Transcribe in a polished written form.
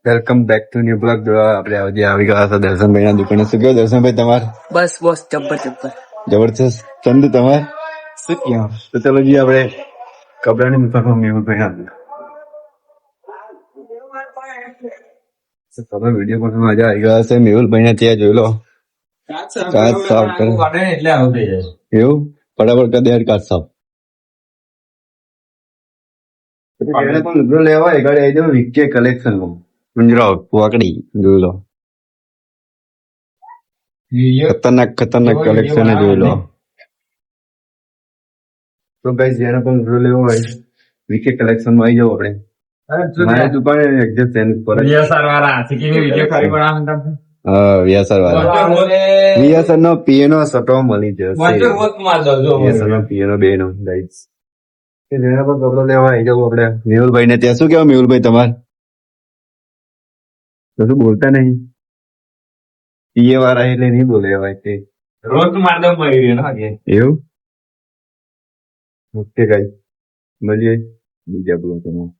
Welcome back to new blog. આપણે આજે આવી ગયા હતા દર્શનભાઈ ના દુકાને. શું કહ્યું દર્શનભાઈ તમારે? બસ બોસ જબ્બર જબ્બર. જબરજસ્ત. ચંદુ તમારે શું કહ્યું? તો ચલો જી આપણે કપડાની દુકાનમાં મેહુલભાઈ ના તમે વિડીયો પણ મજા આવી ગયા હશે. મેહુલભાઈ ને ત્યાં જોઈ લો. કાચ સાફ કરે એટલે આવું થઈ જાય. એવું ફટાફટ કરી દે કાચ સાફ. એને પણ લુગડો લેવા એ ગાડી આવી જાવ વિકે કલેક્શનમાં. ગુજરાત વાકડી જોઈ લો. ખતરનાક કલેક્શન જોઈ લો. તો ગાઈસ જેને પણ લુગડો લેવો હોય વિકે કલેક્શન માં આવી જાવ. આપણે મારી દુકાને એક્ઝેક્ટ સેન્સ પર વીએસઆર વાળા સિકીની વિડિયો કરી બનાવવાનું તમને. હા વીએસઆર વાળા વીએસઆર નો પીએનો સટો મળી જશે. વીએસઆર નો પીએનો બે નો ગાઈસ. જેને પણ કપડો લેવા આવી જાવ આપણે મેહુલભાઈ ને ત્યાં. શું કેવા મેહુલભાઈ તમારે? કશું બોલતા નહીં. પીએ વાળા એટલે નહીં બોલે ભાઈ તે. રોજ માર દમ મળી રહ્યો ને એવું ઓકે ગાઈસ મળીએ બીજા બ્લોગમાં.